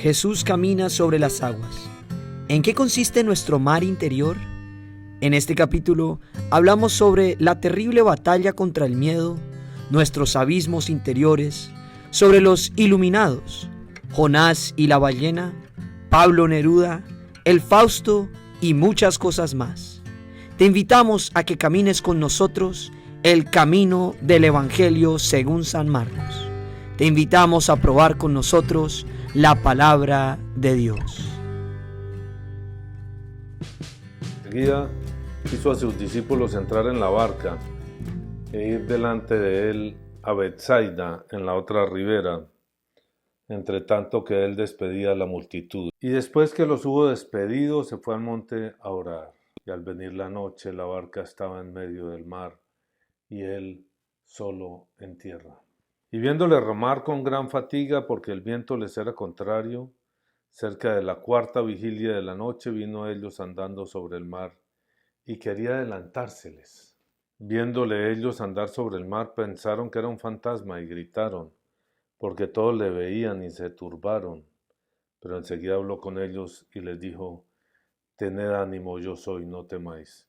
Jesús camina sobre las aguas. ¿En qué consiste nuestro mar interior? En este capítulo hablamos sobre la terrible batalla contra el miedo, nuestros abismos interiores, sobre los iluminados, Jonás y la ballena, Pablo Neruda, el Fausto y muchas cosas más. Te invitamos a que camines con nosotros el camino del Evangelio según San Marcos. Te invitamos a probar con nosotros la palabra de Dios. Enseguida hizo a sus discípulos entrar en la barca e ir delante de él a Betsaida, en la otra ribera, entre tanto que él despedía a la multitud. Y después que los hubo despedido, se fue al monte a orar. Y al venir la noche, la barca estaba en medio del mar, y él solo en tierra. Y viéndole remar con gran fatiga, porque el viento les era contrario, cerca de la cuarta vigilia de la noche vino a ellos andando sobre el mar, y quería adelantárseles. Viéndole ellos andar sobre el mar, pensaron que era un fantasma, y gritaron, porque todos le veían y se turbaron. Pero enseguida habló con ellos y les dijo, tened ánimo, yo soy, no temáis.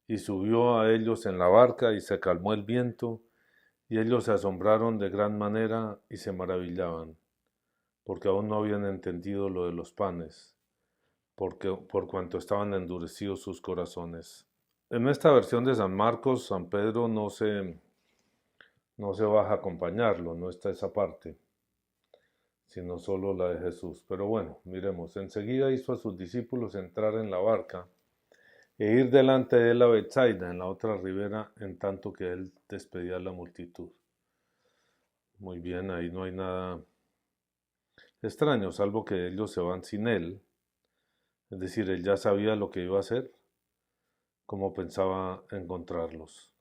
Y subió a ellos en la barca y se calmó el viento, y ellos se asombraron de gran manera y se maravillaban, porque aún no habían entendido lo de los panes, por cuanto estaban endurecidos sus corazones. En esta versión de San Marcos, San Pedro no se baja a acompañarlo, no está esa parte, sino solo la de Jesús. Pero bueno, miremos, enseguida hizo a sus discípulos entrar en la barca e ir delante de él a Betsaida, en la otra ribera, en tanto que él despedía a la multitud. Muy bien, ahí no hay nada extraño, salvo que ellos se van sin él. Es decir, él ya sabía lo que iba a hacer, cómo pensaba encontrarlos.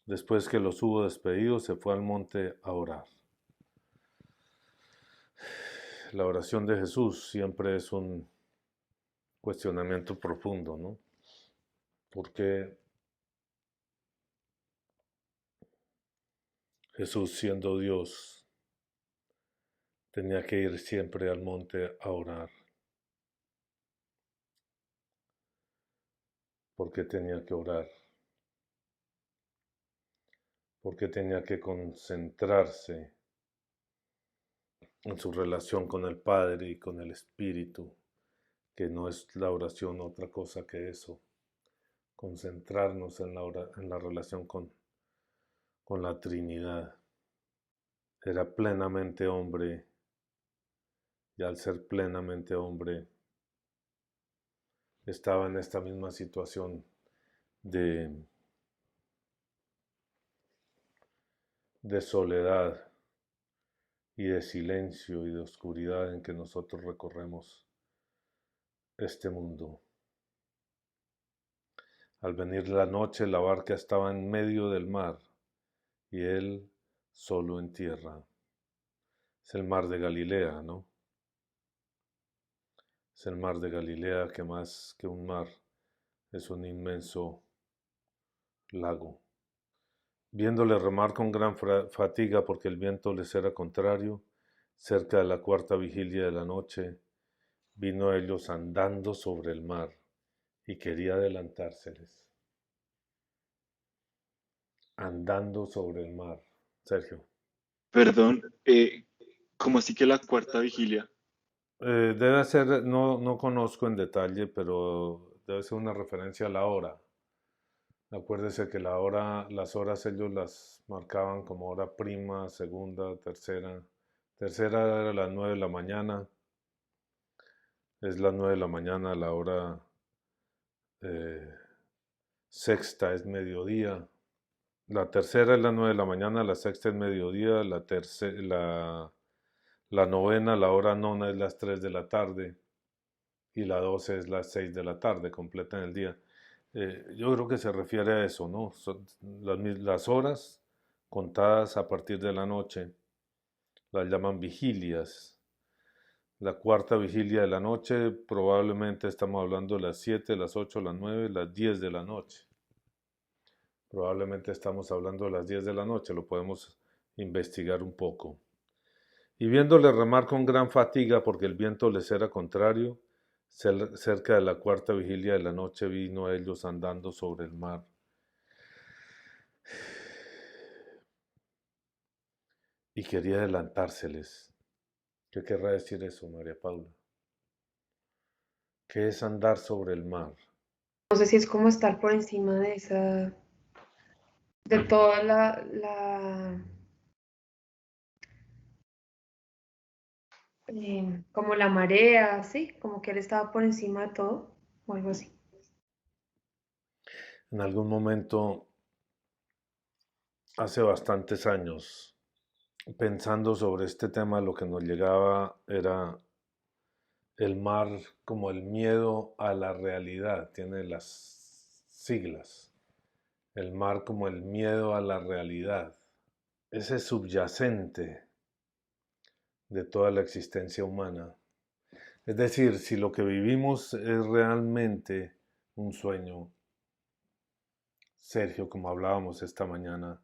Después que los hubo despedido, se fue al monte a orar. La oración de Jesús siempre es un cuestionamiento profundo, ¿no? Porque Jesús, siendo Dios, tenía que ir siempre al monte a orar. ¿Por qué tenía que orar? Porque tenía que concentrarse en su relación con el Padre y con el Espíritu, que no es la oración otra cosa que eso, concentrarnos en la relación con la Trinidad. Era plenamente hombre, y al ser plenamente hombre, estaba en esta misma situación de soledad y de silencio y de oscuridad en que nosotros recorremos este mundo. Al venir la noche, la barca estaba en medio del mar y él solo en tierra. Es el mar de Galilea, ¿no? Es el mar de Galilea que más que un mar es un inmenso lago. Viéndole remar con gran fatiga porque el viento les era contrario, cerca de la cuarta vigilia de la noche, vino a ellos andando sobre el mar y quería adelantárseles. Andando sobre el mar. Sergio. Perdón, ¿cómo así que la cuarta vigilia? Debe ser, no conozco en detalle, pero debe ser una referencia a la hora. Acuérdese que las horas ellos las marcaban como hora prima, segunda, tercera. Tercera era las 9 de la mañana. Es las 9 de la mañana, la hora eh, sexta es mediodía. La tercera es las 9 de la mañana, la sexta es mediodía, la novena, la hora nona es las 3 de la tarde y la 12 es las 6 de la tarde, completa en el día. Yo creo que se refiere a eso, ¿no? Son las horas contadas a partir de la noche, las llaman vigilias. La cuarta vigilia de la noche, probablemente estamos hablando de las 7, las 8, las 9, las 10 de la noche. Probablemente estamos hablando de las 10 de la noche, lo podemos investigar un poco. Y viéndole remar con gran fatiga porque el viento les era contrario, cerca de la cuarta vigilia de la noche vino a ellos andando sobre el mar. Y quería adelantárseles. ¿Qué querrá decir eso, María Paula? ¿Qué es andar sobre el mar? No sé si es como estar por encima de esa, de toda como la marea, sí, como que él estaba por encima de todo, o algo así. En algún momento, hace bastantes años, pensando sobre este tema, lo que nos llegaba era el mar como el miedo a la realidad, tiene las siglas. El mar como el miedo a la realidad, ese subyacente de toda la existencia humana. Es decir, si lo que vivimos es realmente un sueño, Sergio, como hablábamos esta mañana,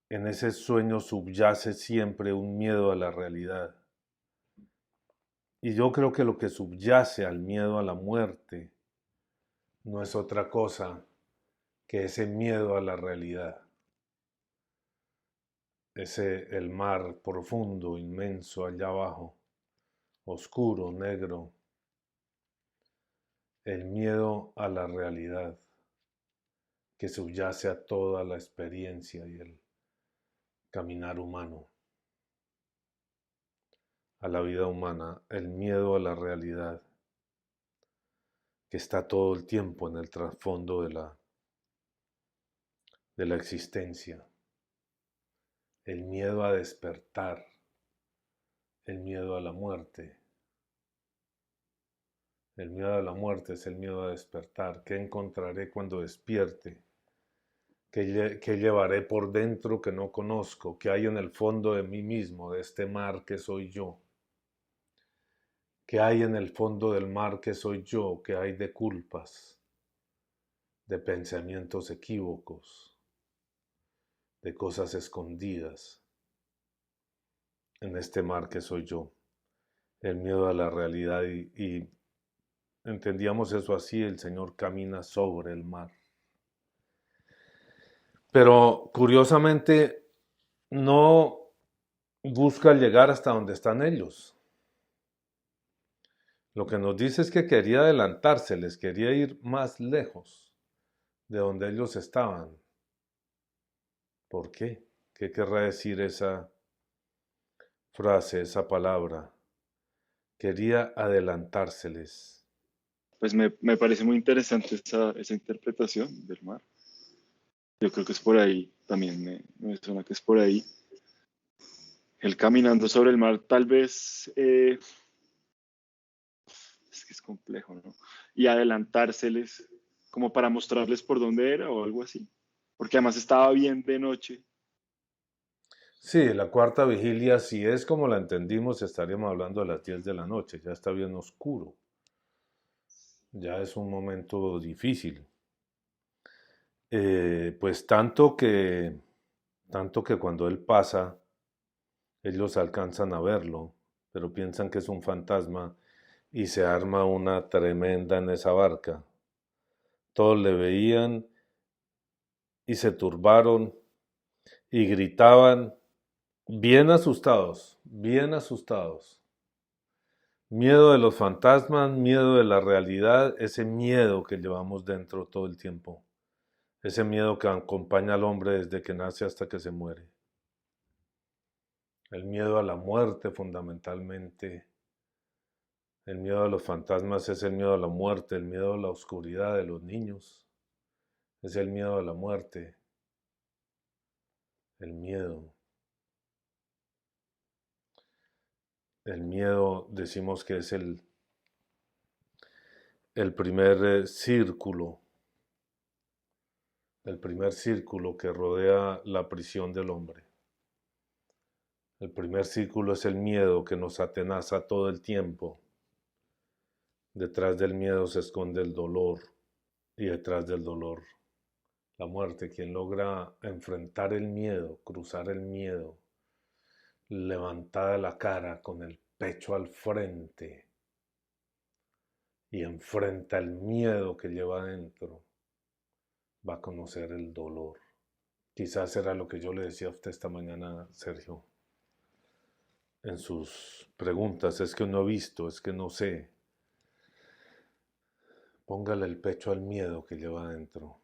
en ese sueño subyace siempre un miedo a la realidad. Y yo creo que lo que subyace al miedo a la muerte no es otra cosa que ese miedo a la realidad. El mar profundo, inmenso allá abajo, oscuro, negro, el miedo a la realidad que subyace a toda la experiencia y el caminar humano, a la vida humana, el miedo a la realidad que está todo el tiempo en el trasfondo de la existencia, el miedo a despertar, el miedo a la muerte. El miedo a la muerte es el miedo a despertar. ¿Qué encontraré cuando despierte? ¿Qué llevaré por dentro que no conozco? ¿Qué hay en el fondo de mí mismo, de este mar que soy yo? ¿Qué hay en el fondo del mar que soy yo? ¿Qué hay de culpas, de pensamientos equívocos, de cosas escondidas en este mar que soy yo? El miedo a la realidad y entendíamos eso así, el Señor camina sobre el mar. Pero curiosamente no busca llegar hasta donde están ellos. Lo que nos dice es que quería adelantarse, les quería ir más lejos de donde ellos estaban. ¿Por qué? ¿Qué querrá decir esa frase, esa palabra? Quería adelantárseles. Pues me parece muy interesante esa interpretación del mar. Yo creo que es por ahí, también me suena que es por ahí. Él caminando sobre el mar, tal vez, es que es complejo, ¿no? Y adelantárseles como para mostrarles por dónde era o algo así. Porque además estaba bien de noche. Sí, la cuarta vigilia, si es como la entendimos, estaríamos hablando de las 10 de la noche, ya está bien oscuro, ya es un momento difícil. Pues tanto que cuando él pasa, ellos alcanzan a verlo, pero piensan que es un fantasma y se arma una tremenda en esa barca. Todos le veían y se turbaron y gritaban bien asustados, bien asustados. Miedo de los fantasmas, miedo de la realidad, ese miedo que llevamos dentro todo el tiempo, ese miedo que acompaña al hombre desde que nace hasta que se muere. El miedo a la muerte fundamentalmente. El miedo a los fantasmas es el miedo a la muerte, el miedo a la oscuridad de los niños. Es el miedo a la muerte, el miedo. El miedo decimos que es el primer círculo que rodea la prisión del hombre. El primer círculo es el miedo que nos atenaza todo el tiempo. Detrás del miedo se esconde el dolor y detrás del dolor la muerte. Quien logra enfrentar el miedo, cruzar el miedo, levantada la cara, con el pecho al frente y enfrenta el miedo que lleva adentro, va a conocer el dolor. Quizás era lo que yo le decía a usted esta mañana, Sergio, en sus preguntas. Es que no he visto, es que no sé. Póngale el pecho al miedo que lleva adentro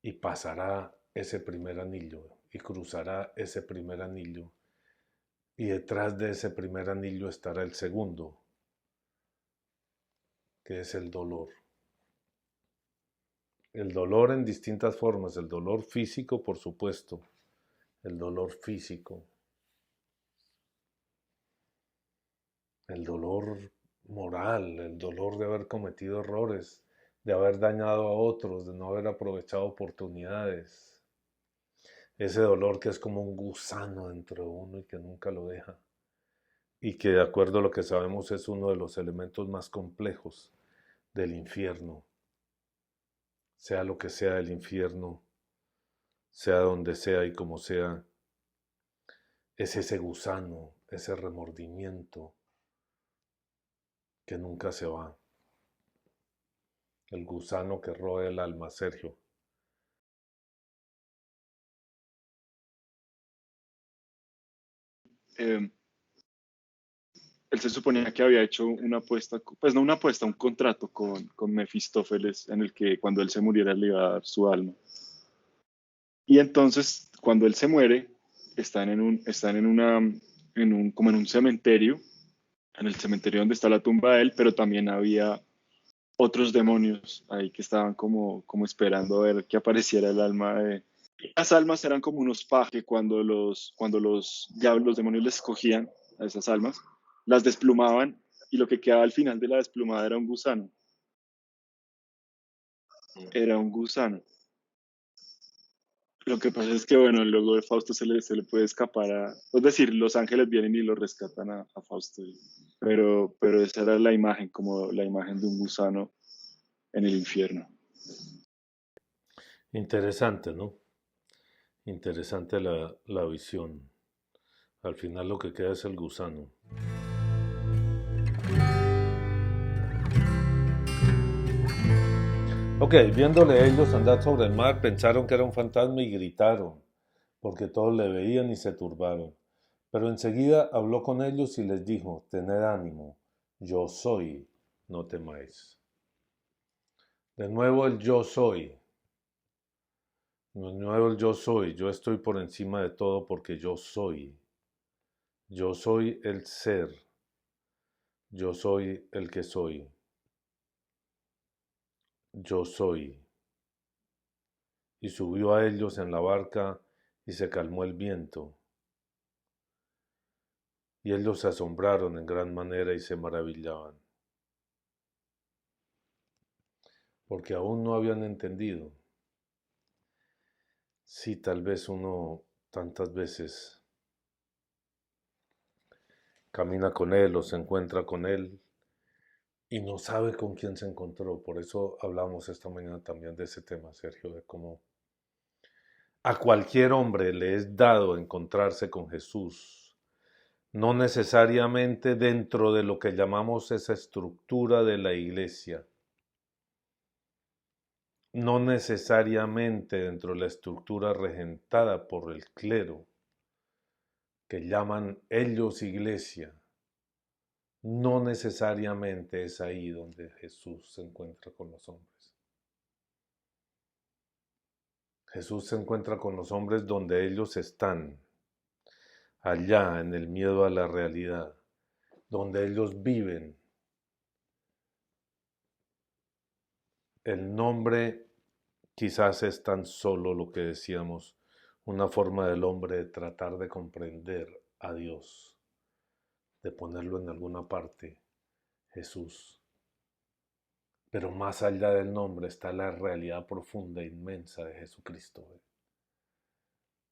y pasará ese primer anillo y cruzará ese primer anillo y detrás de ese primer anillo estará el segundo, que es el dolor. El dolor en distintas formas, el dolor físico, por supuesto, el dolor físico, el dolor moral, el dolor de haber cometido errores, de haber dañado a otros, de no haber aprovechado oportunidades. Ese dolor que es como un gusano dentro de uno y que nunca lo deja. Y que de acuerdo a lo que sabemos es uno de los elementos más complejos del infierno. Sea lo que sea el infierno, sea donde sea y como sea, es ese gusano, ese remordimiento que nunca se va. El gusano que roe el alma, Sergio. Eh, Él se suponía que había hecho una apuesta, pues no una apuesta, un contrato con Mefistófeles en el que cuando él se muriera le iba a dar su alma. Y entonces, cuando él se muere, como en un cementerio, en el cementerio donde está la tumba de él, pero también había otros demonios ahí que estaban como esperando a ver que apareciera el alma de... Las almas eran como unos pajes los demonios les cogían a esas almas, las desplumaban y lo que quedaba al final de la desplumada era un gusano. Era un gusano. Lo que pasa es que, bueno, luego de Fausto se le puede escapar es decir, los ángeles vienen y lo rescatan a Fausto. Pero esa era la imagen, como la imagen de un gusano en el infierno. Interesante, ¿no? Interesante la visión. Al final lo que queda es el gusano. Ok, viéndole ellos andar sobre el mar, pensaron que era un fantasma y gritaron, porque todos le veían y se turbaron. Pero enseguida habló con ellos y les dijo, tened ánimo, yo soy, no temáis. De nuevo el yo soy. De nuevo el yo soy. Yo estoy por encima de todo porque yo soy. Yo soy el ser. Yo soy el que soy. Yo soy. Y subió a ellos en la barca y se calmó el viento. Y ellos se asombraron en gran manera y se maravillaban, porque aún no habían entendido. Sí, tal vez uno tantas veces camina con él o se encuentra con él y no sabe con quién se encontró. Por eso hablamos esta mañana también de ese tema, Sergio, de cómo a cualquier hombre le es dado encontrarse con Jesús, no necesariamente dentro de lo que llamamos esa estructura de la iglesia, no necesariamente dentro de la estructura regentada por el clero, que llaman ellos iglesia, no necesariamente es ahí donde Jesús se encuentra con los hombres. Jesús se encuentra con los hombres donde ellos están, allá en el miedo a la realidad, donde ellos viven. El nombre quizás es tan solo lo que decíamos, una forma del hombre de tratar de comprender a Dios, de ponerlo en alguna parte, Jesús. Pero más allá del nombre está la realidad profunda e inmensa de Jesucristo.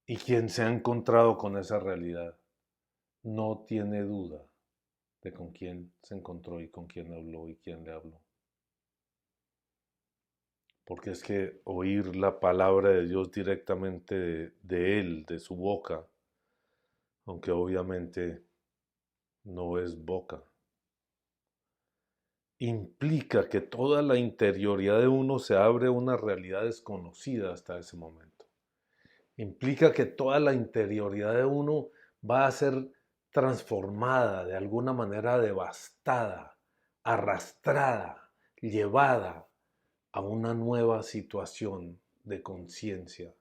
Y quien se ha encontrado con esa realidad no tiene duda de con quién se encontró y con quién habló y quién le habló. Porque es que oír la palabra de Dios directamente de Él, de su boca, aunque obviamente no es boca. Implica que toda la interioridad de uno se abre a una realidad desconocida hasta ese momento. Implica que toda la interioridad de uno va a ser transformada, de alguna manera devastada, arrastrada, llevada a una nueva situación de conciencia.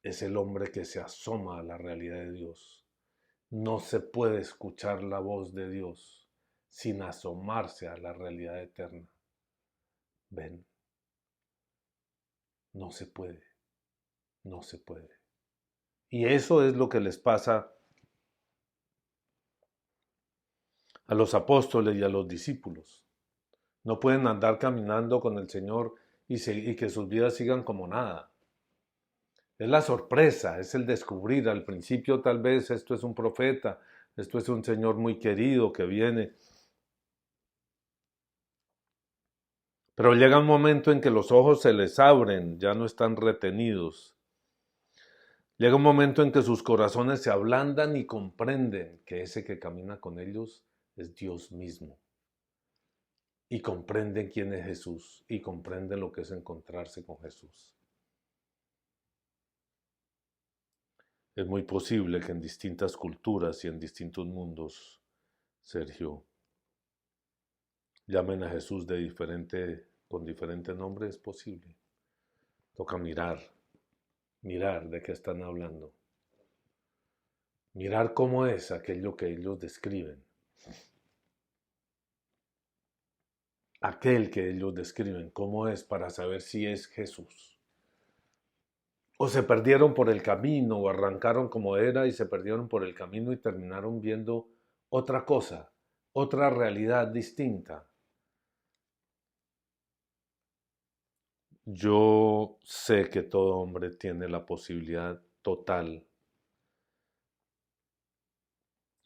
Es el hombre que se asoma a la realidad de Dios. No se puede escuchar la voz de Dios sin asomarse a la realidad eterna. Ven, no se puede, no se puede. Y eso es lo que les pasa a los apóstoles y a los discípulos. No pueden andar caminando con el Señor y que sus vidas sigan como nada. Es la sorpresa, es el descubrir. Al principio tal vez esto es un profeta, esto es un Señor muy querido que viene. Pero llega un momento en que los ojos se les abren, ya no están retenidos. Llega un momento en que sus corazones se ablandan y comprenden que ese que camina con ellos es Dios mismo. Y comprenden quién es Jesús y comprenden lo que es encontrarse con Jesús. Es muy posible que en distintas culturas y en distintos mundos, Sergio, llamen a Jesús con diferente nombre, es posible. Toca mirar de qué están hablando. Mirar cómo es aquello que ellos describen. Aquel que ellos describen, cómo es para saber si es Jesús. O se perdieron por el camino, o arrancaron como era y se perdieron por el camino y terminaron viendo otra cosa, otra realidad distinta. Yo sé que todo hombre tiene la posibilidad total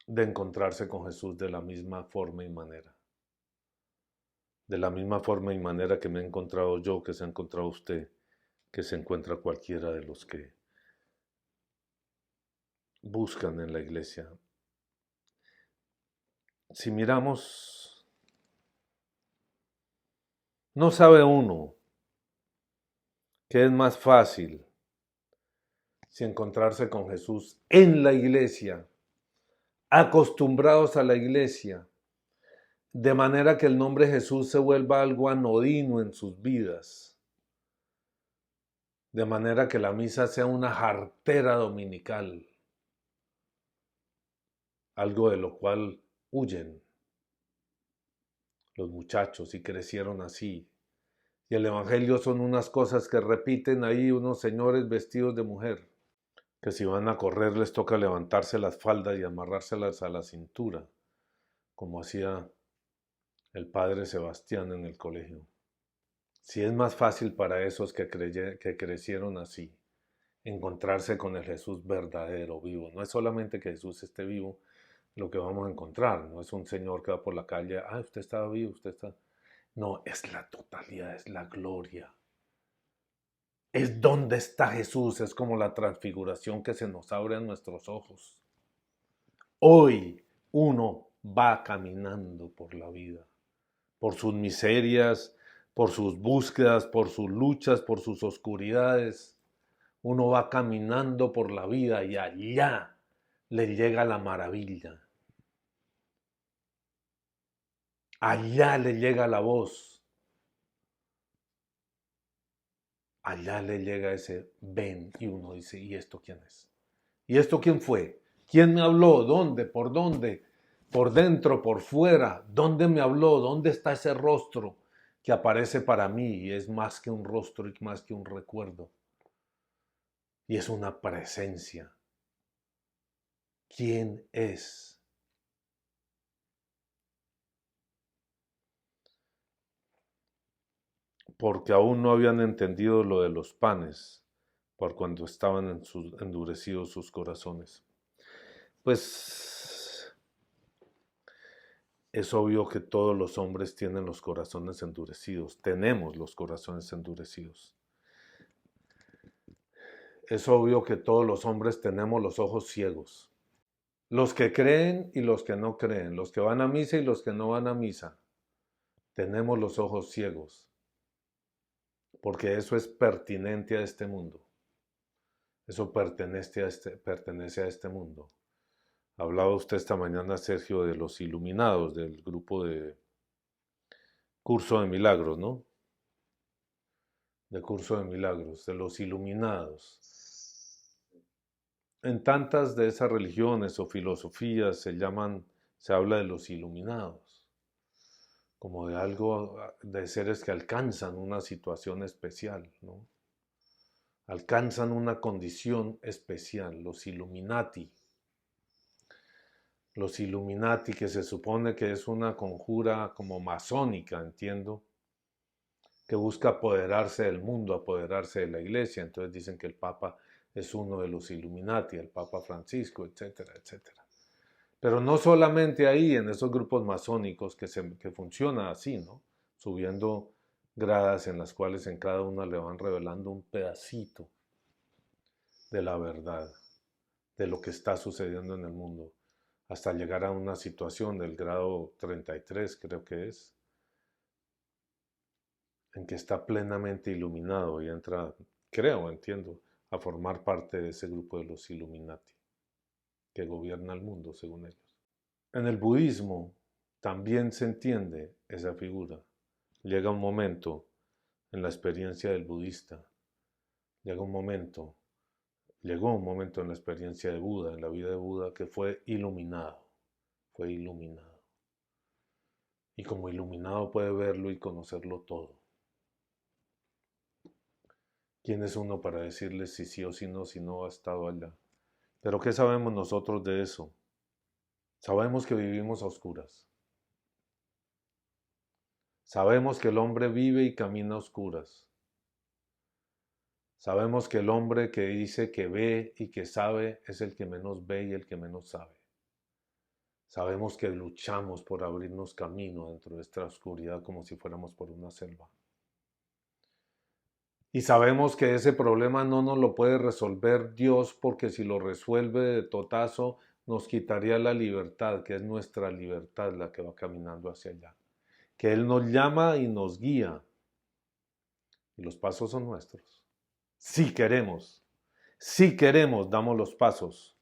de encontrarse con Jesús de la misma forma y manera. De la misma forma y manera que me he encontrado yo, que se ha encontrado usted, que se encuentra cualquiera de los que buscan en la iglesia. Si miramos, no sabe uno qué es más fácil si encontrarse con Jesús en la iglesia, acostumbrados a la iglesia, de manera que el nombre Jesús se vuelva algo anodino en sus vidas, de manera que la misa sea una jartera dominical, algo de lo cual huyen los muchachos y crecieron así. Y el evangelio son unas cosas que repiten ahí unos señores vestidos de mujer, que si van a correr les toca levantarse las faldas y amarrárselas a la cintura, como hacía el padre Sebastián en el colegio. Si es más fácil para esos que crecieron así, encontrarse con el Jesús verdadero, vivo. No es solamente que Jesús esté vivo lo que vamos a encontrar, no es un señor que va por la calle, usted estaba vivo, usted está... No, es la totalidad, es la gloria. Es donde está Jesús, es como la transfiguración que se nos abre a nuestros ojos. Hoy uno va caminando por la vida, por sus miserias, por sus búsquedas, por sus luchas, por sus oscuridades. Uno va caminando por la vida y allá le llega la maravilla. Allá le llega la voz. Allá le llega ese ven y uno dice, ¿y esto quién es? ¿Y esto quién fue? ¿Quién me habló? ¿Dónde? ¿Por dónde? ¿Por dentro? ¿Por fuera? ¿Dónde me habló? ¿Dónde está ese rostro que aparece para mí y es más que un rostro y más que un recuerdo? Y es una presencia. ¿Quién es? Porque aún no habían entendido lo de los panes, por cuando estaban endurecidos sus corazones. Pues es obvio que todos los hombres tienen los corazones endurecidos, tenemos los corazones endurecidos. es obvio que todos los hombres tenemos los ojos ciegos. Los que creen y los que no creen, los que van a misa y los que no van a misa, tenemos los ojos ciegos, porque eso es pertinente a este mundo. Eso pertenece a este mundo. Hablaba usted esta mañana, Sergio, de los iluminados, del grupo de Curso de Milagros, ¿no? De Curso de Milagros, de los iluminados. En tantas de esas religiones o filosofías se habla de los iluminados, como de algo, de seres que alcanzan una situación especial, ¿no? Alcanzan una condición especial, los Illuminati. Los Illuminati, que se supone que es una conjura como masónica, entiendo, que busca apoderarse del mundo, apoderarse de la iglesia. Entonces dicen que el Papa es uno de los Illuminati, el Papa Francisco, etcétera, etcétera. Pero no solamente ahí, en esos grupos masónicos que funciona así, ¿no? Subiendo gradas en las cuales en cada una le van revelando un pedacito de la verdad, de lo que está sucediendo en el mundo, hasta llegar a una situación del grado 33, creo que es, en que está plenamente iluminado y entra, entiendo, a formar parte de ese grupo de los Illuminati, que gobierna el mundo, según ellos. En el budismo también se entiende esa figura. Llega un momento en la experiencia del budista, llegó un momento en la experiencia de Buda, en la vida de Buda, que fue iluminado. Y como iluminado puede verlo y conocerlo todo. ¿Quién es uno para decirle si sí o si no ha estado allá? Pero ¿qué sabemos nosotros de eso? Sabemos que vivimos a oscuras. Sabemos que el hombre vive y camina a oscuras. Sabemos que el hombre que dice que ve y que sabe es el que menos ve y el que menos sabe. Sabemos que luchamos por abrirnos camino dentro de esta oscuridad como si fuéramos por una selva. Y sabemos que ese problema no nos lo puede resolver Dios, porque si lo resuelve de totazo nos quitaría la libertad, que es nuestra libertad la que va caminando hacia allá. Que Él nos llama y nos guía. Y los pasos son nuestros. Si queremos, damos los pasos.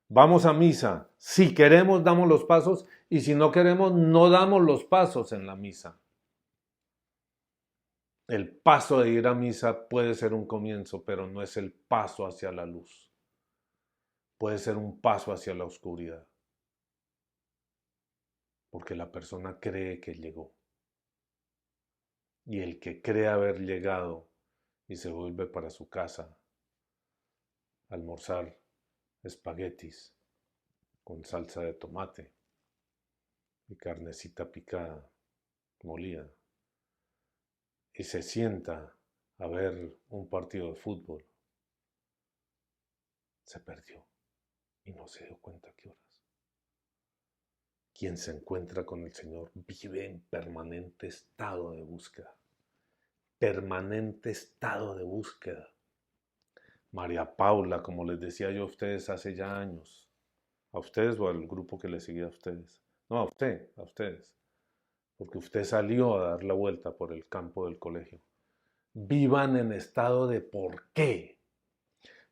Vamos a misa, si queremos, damos los pasos, y si no queremos, no damos los pasos en la misa. El paso de ir a misa puede ser un comienzo, pero no es el paso hacia la luz. Puede ser un paso hacia la oscuridad. Porque la persona cree que llegó. Y el que cree haber llegado y se vuelve para su casa a almorzar espaguetis con salsa de tomate y carnecita picada, molida, y se sienta a ver un partido de fútbol, se perdió y no se dio cuenta qué horas. Quien se encuentra con el Señor vive en permanente estado de búsqueda. Permanente estado de búsqueda. María Paula, como les decía yo a ustedes hace ya años, a ustedes o al grupo que les seguía a ustedes. No, a ustedes. Porque usted salió a dar la vuelta por el campo del colegio. Vivan en estado de por qué.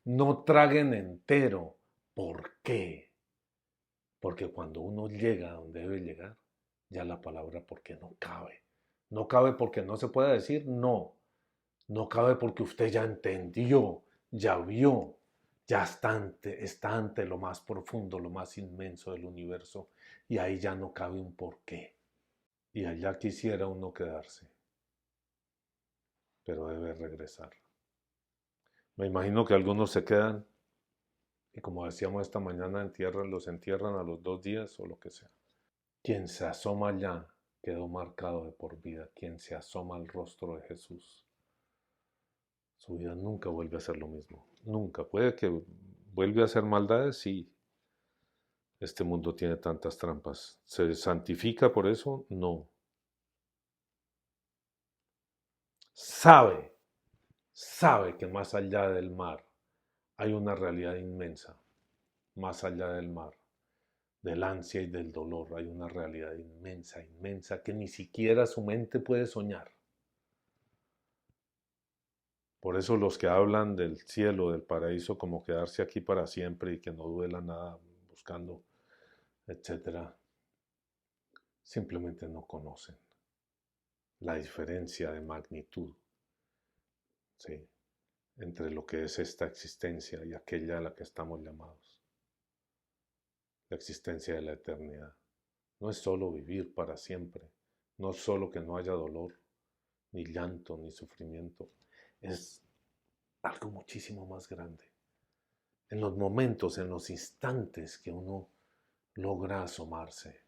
No traguen entero. ¿Por qué? Porque cuando uno llega a donde debe llegar, ya la palabra por qué no cabe. No cabe porque no se puede decir no. No cabe porque usted ya entendió, ya vio, ya está ante lo más profundo, lo más inmenso del universo, y ahí ya no cabe un porqué. Y allá quisiera uno quedarse, pero debe regresar. Me imagino que algunos se quedan y, como decíamos esta mañana, los entierran a los 2 días o lo que sea. Quien se asoma allá quedó marcado de por vida. Quien se asoma al rostro de Jesús, su vida nunca vuelve a ser lo mismo. Nunca. Puede que vuelva a hacer maldades, sí. Este mundo tiene tantas trampas. ¿Se santifica por eso? No. Sabe que más allá del mar hay una realidad inmensa, más allá del mar, del ansia y del dolor. Hay una realidad inmensa, inmensa, que ni siquiera su mente puede soñar. Por eso los que hablan del cielo, del paraíso, como quedarse aquí para siempre y que no duela nada buscando, etcétera, simplemente no conocen la diferencia de magnitud, ¿sí?, entre lo que es esta existencia y aquella a la que estamos llamados, la existencia de la eternidad. No es solo vivir para siempre, no es solo que no haya dolor, ni llanto, ni sufrimiento, es algo muchísimo más grande. En los momentos, en los instantes que uno logra asomarse,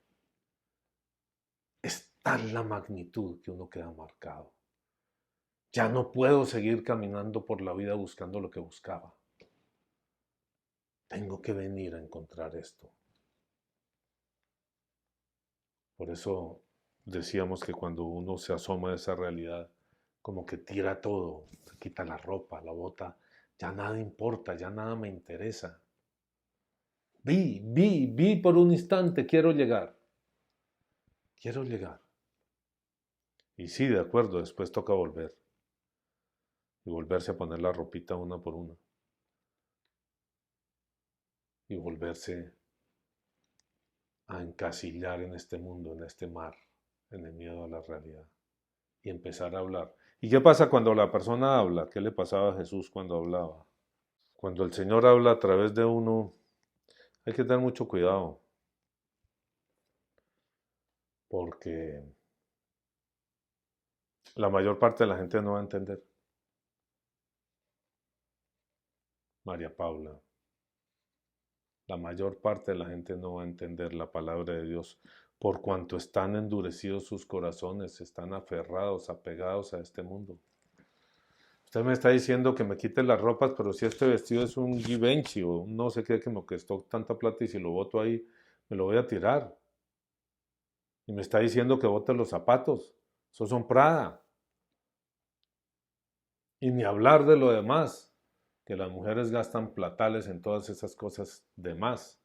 es tal la magnitud que uno queda marcado. Ya no puedo seguir caminando por la vida buscando lo que buscaba. Tengo que venir a encontrar esto. Por eso decíamos que cuando uno se asoma a esa realidad, como que tira todo, se quita la ropa, la bota, ya nada importa, ya nada me interesa. Vi por un instante, quiero llegar. Quiero llegar. Y sí, de acuerdo, después toca volver. Y volverse a poner la ropita una por una. Y volverse a encasillar en este mundo, en este mar, en el miedo a la realidad. Y empezar a hablar. ¿Y qué pasa cuando la persona habla? ¿Qué le pasaba a Jesús cuando hablaba? Cuando el Señor habla a través de uno, hay que tener mucho cuidado. Porque la mayor parte de la gente no va a entender. María Paula, la mayor parte de la gente no va a entender la palabra de Dios por cuanto están endurecidos sus corazones, están aferrados, apegados a este mundo. Usted me está diciendo que me quite las ropas, pero si este vestido es un Givenchy o no sé qué que me costó tanta plata y si lo boto ahí, me lo voy a tirar. Y me está diciendo que bote los zapatos. Esos son Prada. Y ni hablar de lo demás, que las mujeres gastan platales en todas esas cosas de más.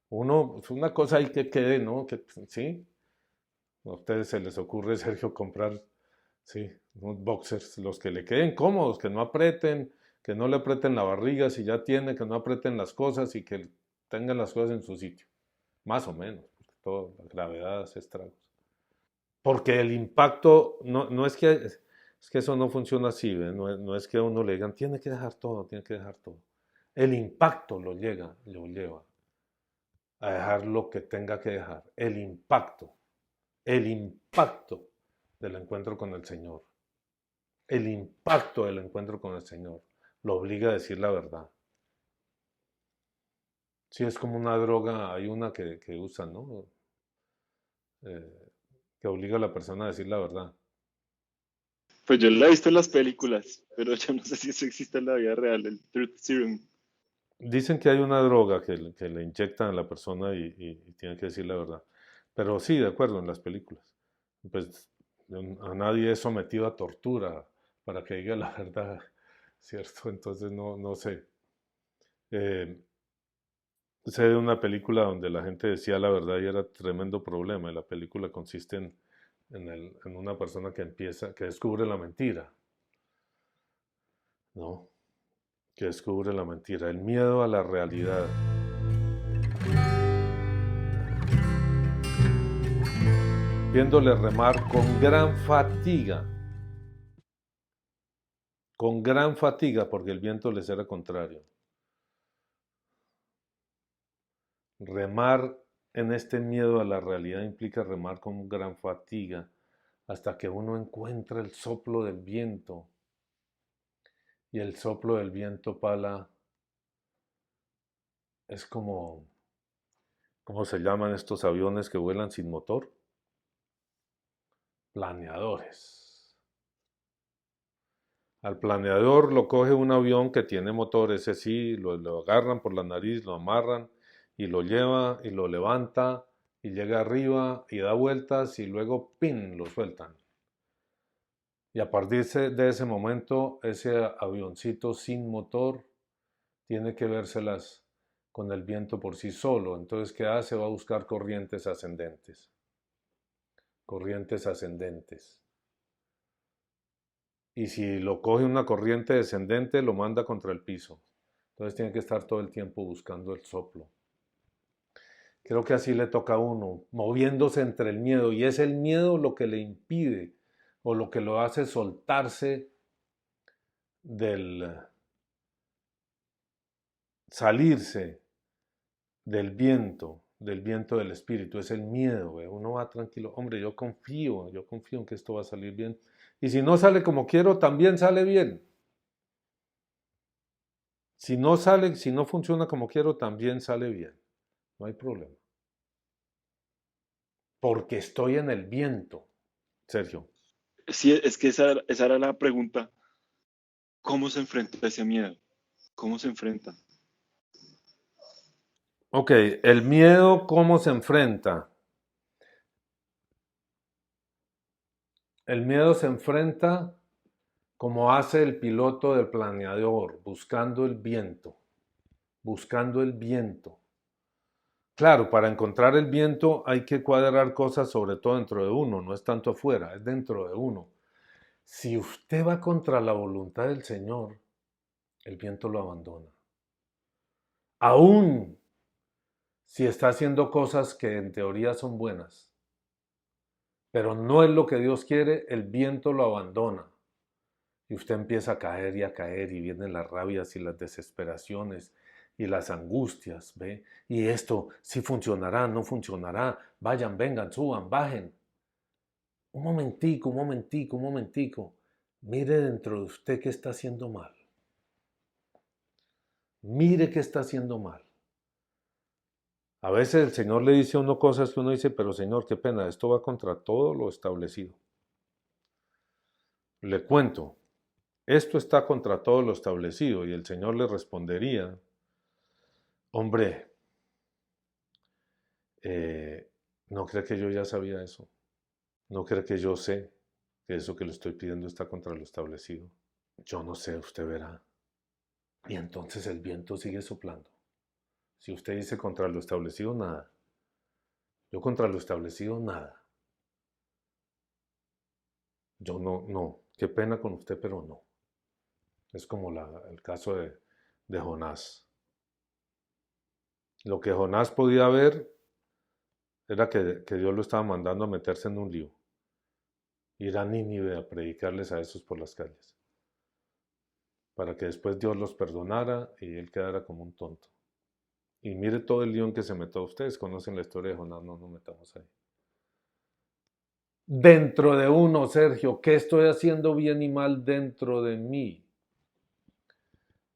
Uno, es una cosa ahí que quede, ¿no? Que, sí, a ustedes se les ocurre, Sergio, comprar, sí, unos boxers, los que le queden cómodos, que no aprieten, que no le aprieten la barriga si ya tiene, que no aprieten las cosas y que tengan las cosas en su sitio. Más o menos, porque toda la gravedad hace estragos. Porque el impacto, no es que eso no funciona así, ¿ve? No es que a uno le digan, tiene que dejar todo, tiene que dejar todo. El impacto lo lleva a dejar lo que tenga que dejar. El impacto del encuentro con el Señor. El impacto del encuentro con el Señor lo obliga a decir la verdad. Sí, es como una droga, hay una que usan, ¿no? Que obliga a la persona a decir la verdad. Pues yo la he visto en las películas, pero yo no sé si eso existe en la vida real, el Truth Serum. Dicen que hay una droga que le inyectan a la persona y tiene que decir la verdad. Pero sí, de acuerdo, en las películas. Pues a nadie es sometido a tortura para que diga la verdad, ¿cierto? Entonces no sé. Eh, Sé de una película donde la gente decía la verdad y era tremendo problema. Y la película consiste en una persona que descubre la mentira, ¿no? Que descubre la mentira, el miedo a la realidad. Viéndole remar con gran fatiga, porque el viento les era contrario. Remar en este miedo a la realidad implica remar con gran fatiga hasta que uno encuentra el soplo del viento. Y el soplo del viento, Pala, es como, ¿cómo se llaman estos aviones que vuelan sin motor? Planeadores. Al planeador lo coge un avión que tiene motor, ese sí, lo agarran por la nariz, lo amarran y lo lleva y lo levanta y llega arriba y da vueltas y luego ¡pin! Lo sueltan. Y a partir de ese momento, ese avioncito sin motor tiene que vérselas con el viento por sí solo. Entonces, ¿qué hace? Va a buscar corrientes ascendentes. Corrientes ascendentes. Y si lo coge una corriente descendente, lo manda contra el piso. Entonces tiene que estar todo el tiempo buscando el soplo. Creo que así le toca a uno, moviéndose entre el miedo. Y es el miedo lo que le impide o lo que lo hace soltarse salirse del viento del espíritu. Es el miedo. Uno va tranquilo. Hombre, yo confío en que esto va a salir bien. Y si no sale como quiero, también sale bien. Si no funciona como quiero, también sale bien. No hay problema. Porque estoy en el viento, Sergio. Sí, es que esa era la pregunta. ¿Cómo se enfrenta ese miedo? ¿Cómo se enfrenta? Ok, el miedo, ¿cómo se enfrenta? El miedo se enfrenta como hace el piloto del planeador, buscando el viento, buscando el viento. Claro, para encontrar el viento hay que cuadrar cosas sobre todo dentro de uno, no es tanto afuera, es dentro de uno. Si usted va contra la voluntad del Señor, el viento lo abandona. Aún si está haciendo cosas que en teoría son buenas, pero no es lo que Dios quiere, el viento lo abandona. Y usted empieza a caer y vienen las rabias y las desesperaciones y las angustias, ¿ve? Y esto, si funcionará, no funcionará, vayan, vengan, suban, bajen. Un momentico, un momentico, un momentico. Mire dentro de usted qué está haciendo mal. Mire qué está haciendo mal. A veces el Señor le dice a uno cosas que uno dice, pero Señor, qué pena, esto va contra todo lo establecido. Le cuento, esto está contra todo lo establecido. Y el Señor le respondería, hombre, ¿no cree que yo ya sabía eso? ¿No cree que yo sé que eso que le estoy pidiendo está contra lo establecido? Yo no sé, usted verá. Y entonces el viento sigue soplando. Si usted dice contra lo establecido, nada. Yo contra lo establecido, nada. Yo no. Qué pena con usted, pero no. Es como el caso de Jonás. Lo que Jonás podía ver era que Dios lo estaba mandando a meterse en un lío. Ir a Nínive a predicarles a esos por las calles. Para que después Dios los perdonara y él quedara como un tonto. Y mire todo el lío en que se metió. Ustedes conocen la historia de Jonás, no nos metamos ahí. Dentro de uno, Sergio, ¿qué estoy haciendo bien y mal dentro de mí?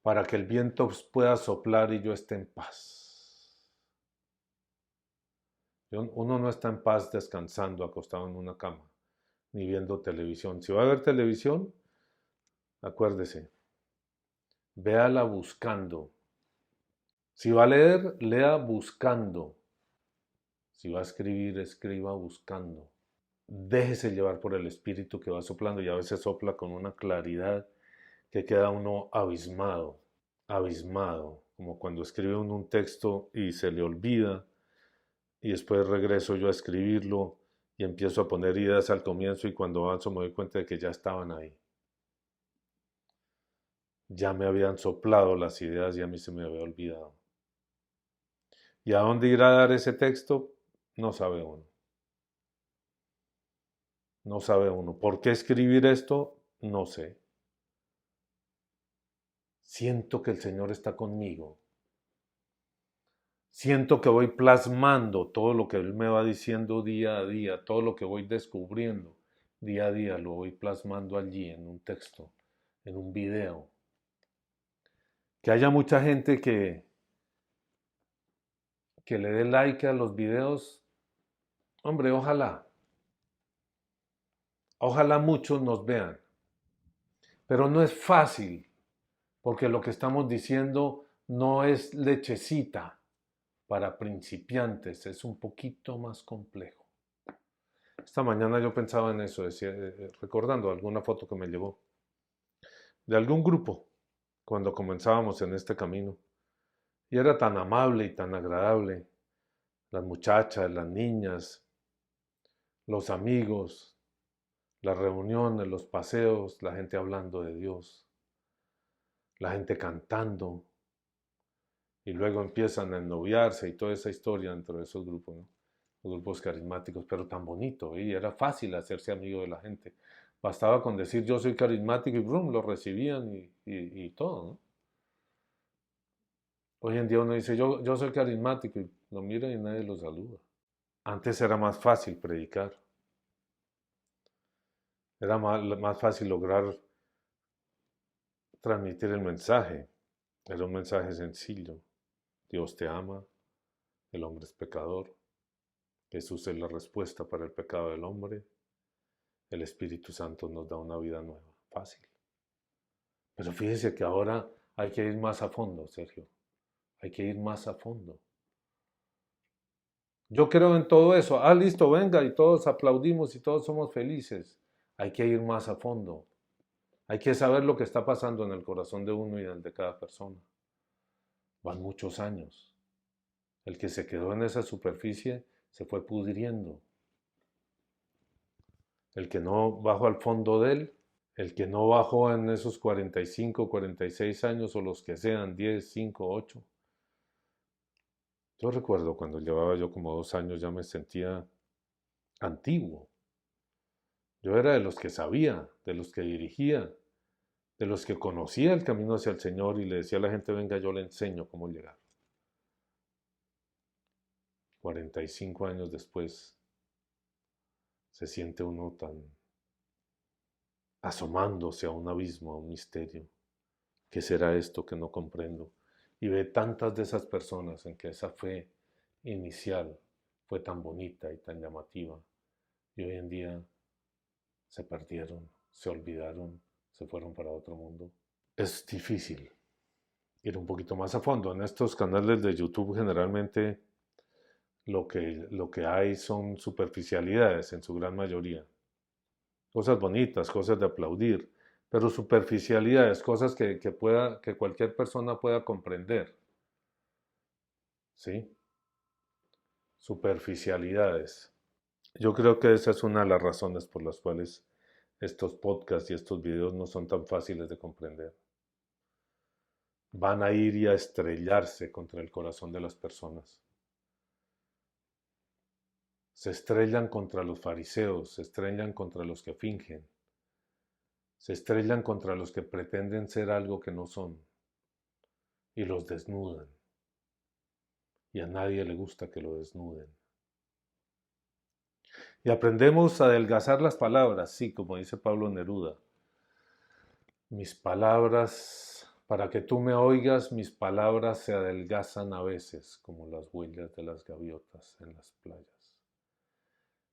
Para que el viento pueda soplar y yo esté en paz. Uno no está en paz descansando, acostado en una cama, ni viendo televisión. Si va a ver televisión, acuérdese, véala buscando. Si va a leer, lea buscando. Si va a escribir, escriba buscando. Déjese llevar por el espíritu que va soplando y a veces sopla con una claridad que queda uno abismado, como cuando escribe uno un texto y se le olvida y después regreso yo a escribirlo y empiezo a poner ideas al comienzo y cuando avanzo me doy cuenta de que ya estaban ahí. Ya me habían soplado las ideas y a mí se me había olvidado. ¿Y a dónde irá a dar ese texto? No sabe uno. No sabe uno. ¿Por qué escribir esto? No sé. Siento que el Señor está conmigo. Siento que voy plasmando todo lo que Él me va diciendo día a día, todo lo que voy descubriendo día a día, lo voy plasmando allí en un texto, en un video. Que haya mucha gente que le dé like a los videos, hombre, ojalá. Ojalá muchos nos vean. Pero no es fácil, porque lo que estamos diciendo no es lechecita para principiantes, es un poquito más complejo. Esta mañana yo pensaba en eso, recordando alguna foto que me llegó de algún grupo cuando comenzábamos en este camino. Y era tan amable y tan agradable. Las muchachas, las niñas, los amigos, las reuniones, los paseos, la gente hablando de Dios, la gente cantando, y luego empiezan a ennoviarse y toda esa historia dentro de esos grupos, ¿no? Los grupos carismáticos, pero tan bonito, y era fácil hacerse amigo de la gente. Bastaba con decir yo soy carismático y brum, lo recibían y todo, ¿no? Hoy en día uno dice yo soy carismático y lo mira y nadie lo saluda. Antes era más fácil predicar, era más fácil lograr transmitir el mensaje. Era un mensaje sencillo. Dios te ama, el hombre es pecador, Jesús es la respuesta para el pecado del hombre, el Espíritu Santo nos da una vida nueva. Fácil. Pero fíjese que ahora hay que ir más a fondo, Sergio. Hay que ir más a fondo. Yo creo en todo eso. Ah, listo, venga, y todos aplaudimos y todos somos felices. Hay que ir más a fondo. Hay que saber lo que está pasando en el corazón de uno y en el de cada persona. Van muchos años. El que se quedó en esa superficie se fue pudriendo. El que no bajó al fondo de él, el que no bajó en esos 45, 46 años o los que sean, 10, 5, 8. Yo recuerdo cuando llevaba yo como 2 años ya me sentía antiguo. Yo era de los que sabía, de los que dirigía, de los que conocía el camino hacia el Señor y le decía a la gente, venga, yo le enseño cómo llegar. 45 años después, se siente uno tan asomándose a un abismo, a un misterio. ¿Qué será esto que no comprendo? Y ve tantas de esas personas en que esa fe inicial fue tan bonita y tan llamativa. Y hoy en día se perdieron, se olvidaron, se fueron para otro mundo. Es difícil ir un poquito más a fondo. En estos canales de YouTube generalmente lo que hay son superficialidades en su gran mayoría. Cosas bonitas, cosas de aplaudir, pero superficialidades, cosas que cualquier persona pueda comprender. ¿Sí? Superficialidades. Yo creo que esa es una de las razones por las cuales estos podcasts y estos videos no son tan fáciles de comprender. Van a ir y a estrellarse contra el corazón de las personas. Se estrellan contra los fariseos, se estrellan contra los que fingen, se estrellan contra los que pretenden ser algo que no son y los desnudan. Y a nadie le gusta que lo desnuden. Y aprendemos a adelgazar las palabras, sí, como dice Pablo Neruda. Mis palabras, para que tú me oigas, mis palabras se adelgazan a veces, como las huellas de las gaviotas en las playas.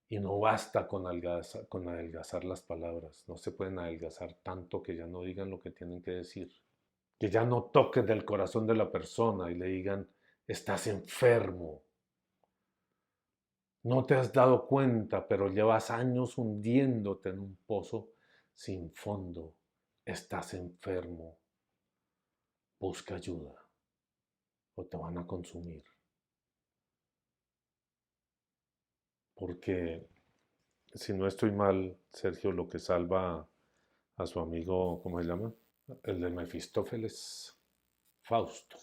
Y no basta con adelgazar las palabras, no se pueden adelgazar tanto que ya no digan lo que tienen que decir, que ya no toquen del corazón de la persona y le digan, estás enfermo, no te has dado cuenta, pero llevas años hundiéndote en un pozo sin fondo, estás enfermo, busca ayuda o te van a consumir. Porque si no estoy mal, Sergio, lo que salva a su amigo, ¿cómo se llama? El de Mefistófeles, Fausto.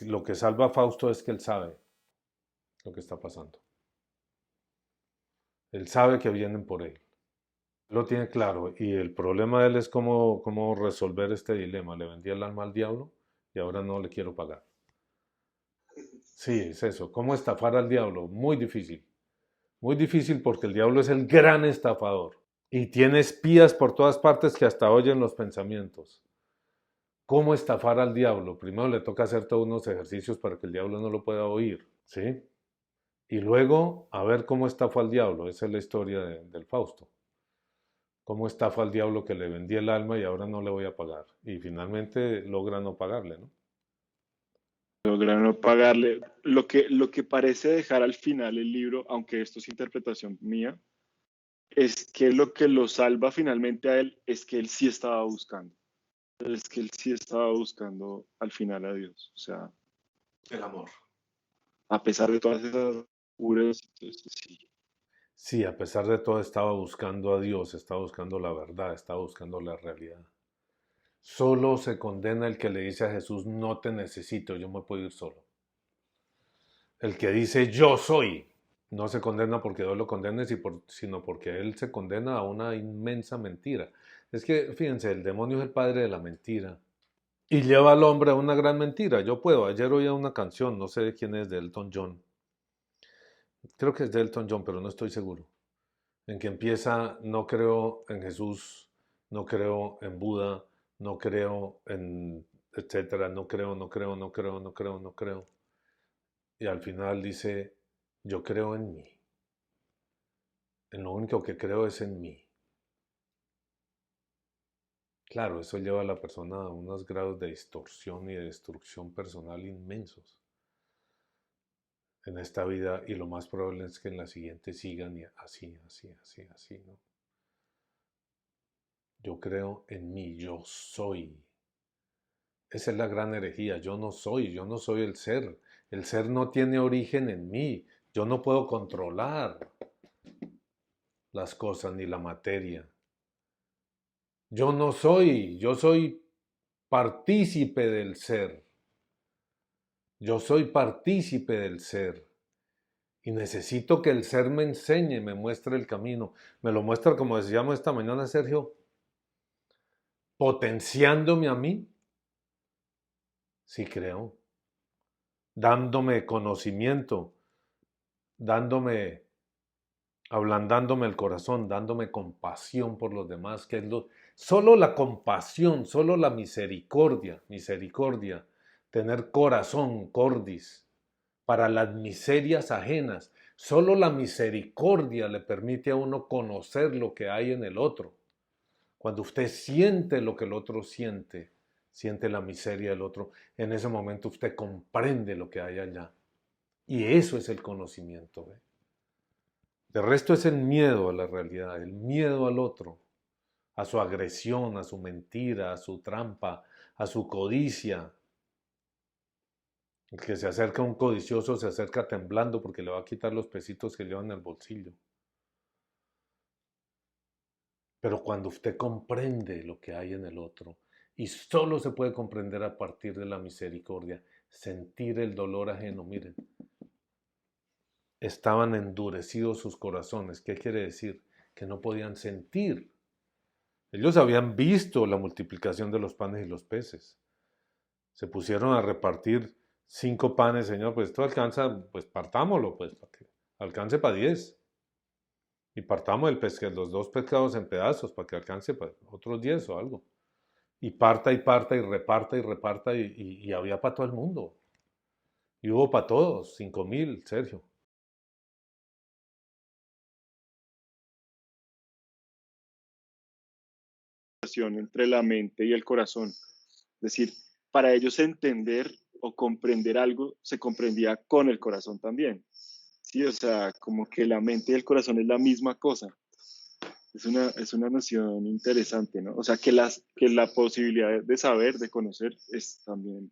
Lo que salva a Fausto es que él sabe lo que está pasando. Él sabe que vienen por él. Lo tiene claro. Y el problema de él es cómo resolver este dilema. Le vendí el alma al diablo y ahora no le quiero pagar. Sí, es eso. ¿Cómo estafar al diablo? Muy difícil. Muy difícil porque el diablo es el gran estafador. Y tiene espías por todas partes que hasta oyen los pensamientos. ¿Cómo estafar al diablo? Primero le toca hacer todos unos ejercicios para que el diablo no lo pueda oír, ¿sí? Y luego a ver cómo estafa al diablo. Esa es la historia del Fausto. Cómo estafa al diablo que le vendí el alma y ahora no le voy a pagar. Y finalmente logra no pagarle, ¿no? Logra no pagarle. Lo que parece dejar al final el libro, aunque esto es interpretación mía, es que lo que lo salva finalmente a él es que él sí estaba buscando. Es que él sí estaba buscando al final a Dios. O sea, El amor. A pesar de todas esas locuras, entonces sí. Sí, a pesar de todo estaba buscando a Dios, estaba buscando la verdad, estaba buscando la realidad. Solo se condena el que le dice a Jesús, no te necesito, yo me puedo ir solo. El que dice, yo soy, no se condena porque Dios lo condene, sino porque él se condena a una inmensa mentira. Es que, fíjense, el demonio es el padre de la mentira y lleva al hombre a una gran mentira. Yo puedo, ayer oía una canción, no sé de quién es, de Elton John. Creo que es de Elton John, pero no estoy seguro. En que empieza, no creo en Jesús, no creo en Buda, no creo en, etcétera, no creo, no creo, no creo, no creo, no creo. Y al final dice, yo creo en mí. En lo único que creo es en mí. Claro, eso lleva a la persona a unos grados de distorsión y de destrucción personal inmensos en esta vida y lo más probable es que en la siguiente sigan y así, así, así, así, ¿no? Yo creo en mí, yo soy. Esa es la gran herejía. Yo no soy el ser. El ser no tiene origen en mí. Yo no puedo controlar las cosas ni la materia. Yo soy partícipe del ser. Yo soy partícipe del ser. Y necesito que el ser me enseñe, me muestre el camino. Me lo muestra, como decíamos esta mañana, Sergio, potenciándome a mí. Sí creo. Dándome conocimiento, dándome, ablandándome el corazón, dándome compasión por los demás, que es solo la compasión, solo la misericordia, tener corazón, cordis, para las miserias ajenas. Solo la misericordia le permite a uno conocer lo que hay en el otro. Cuando usted siente lo que el otro siente, siente la miseria del otro, en ese momento usted comprende lo que hay allá. Y eso es el conocimiento. ¿Ve? De resto es el miedo a la realidad, el miedo al otro, a su agresión, a su mentira, a su trampa, a su codicia. El que se acerca a un codicioso se acerca temblando porque le va a quitar los pesitos que lleva en el bolsillo. Pero cuando usted comprende lo que hay en el otro, y solo se puede comprender a partir de la misericordia, sentir el dolor ajeno, miren, estaban endurecidos sus corazones. ¿Qué quiere decir? Que no podían sentir. Ellos habían visto la multiplicación de los panes y los peces. Se pusieron a repartir 5 panes, Señor, pues esto alcanza, pues partámoslo, pues, para que alcance para 10. Y partamos los 2 pescados en pedazos para que alcance para otros 10 o algo. Y parta y parta y reparta y reparta y había para todo el mundo. Y hubo para todos, 5,000, Sergio. Entre la mente y el corazón. Es decir, para ellos entender o comprender algo se comprendía con el corazón también. Sí, o sea, como que la mente y el corazón es la misma cosa. Es una noción interesante, ¿no? O sea, que la posibilidad de saber, de conocer, es también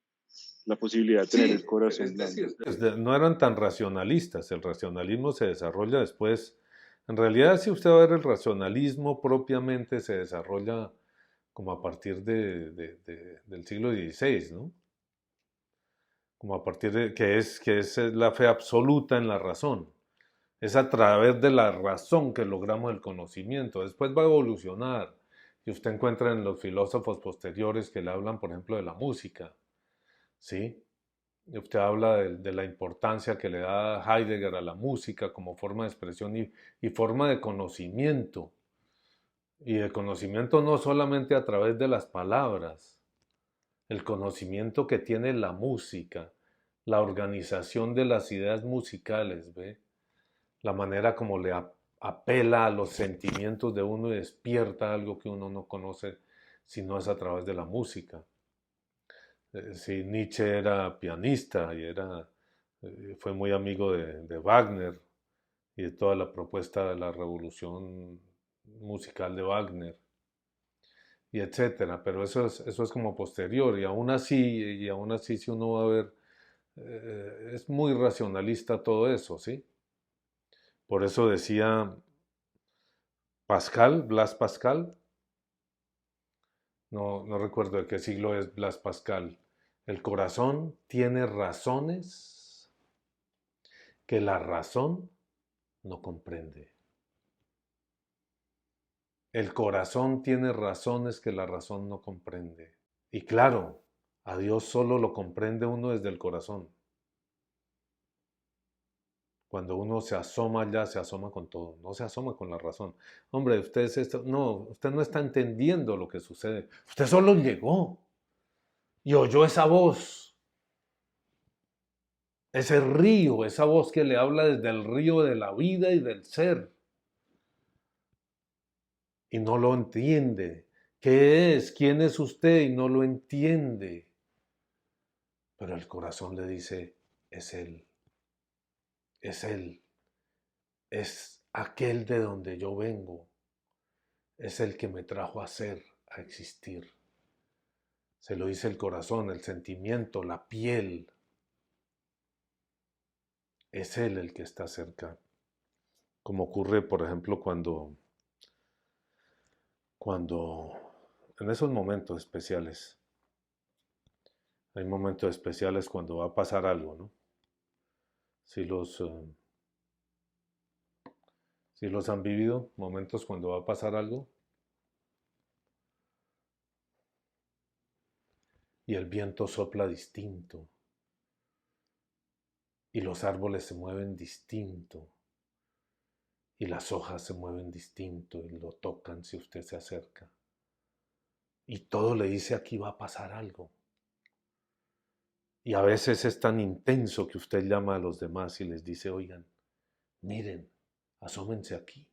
la posibilidad de tener el corazón blando. No eran tan racionalistas. El racionalismo se desarrolla después. En realidad, si usted va a ver el racionalismo propiamente, se desarrolla como a partir del siglo XVI, ¿no? Como a partir de que es la fe absoluta en la razón. Es a través de la razón que logramos el conocimiento. Después va a evolucionar. Y usted encuentra en los filósofos posteriores que le hablan, por ejemplo, de la música, ¿sí? Y usted habla de la importancia que le da Heidegger a la música como forma de expresión y forma de conocimiento. Y de conocimiento no solamente a través de las palabras, el conocimiento que tiene la música, la organización de las ideas musicales, ¿ve? La manera como le apela a los sentimientos de uno y despierta algo que uno no conoce si no es a través de la música. Sí, Nietzsche era pianista y fue muy amigo de Wagner y de toda la propuesta de la revolución musical de Wagner y etcétera, pero eso es como posterior y aún así si uno va a ver es muy racionalista todo eso, ¿sí? Por eso decía Pascal, Blas Pascal, no recuerdo de qué siglo es Blas Pascal, el corazón tiene razones que la razón no comprende. El corazón tiene razones que la razón no comprende. Y claro, a Dios solo lo comprende uno desde el corazón. Cuando uno se asoma allá, se asoma con todo, no se asoma con la razón. Hombre, usted no está entendiendo lo que sucede. Usted solo llegó y oyó esa voz, ese río, esa voz que le habla desde el río de la vida y del ser. Y no lo entiende. ¿Qué es? ¿Quién es usted? Y no lo entiende. Pero el corazón le dice, es Él, es Él, es aquel de donde yo vengo, es el que me trajo a ser, a existir. Se lo dice el corazón, el sentimiento, la piel. Es Él el que está cerca. Como ocurre, por ejemplo, cuando en esos momentos especiales, hay momentos especiales cuando va a pasar algo, ¿no? Si los han vivido, momentos cuando va a pasar algo, y el viento sopla distinto, y los árboles se mueven distinto, y las hojas se mueven distinto, y lo tocan si usted se acerca. Y todo le dice aquí va a pasar algo. Y a veces es tan intenso que usted llama a los demás y les dice, oigan, miren, asómense aquí.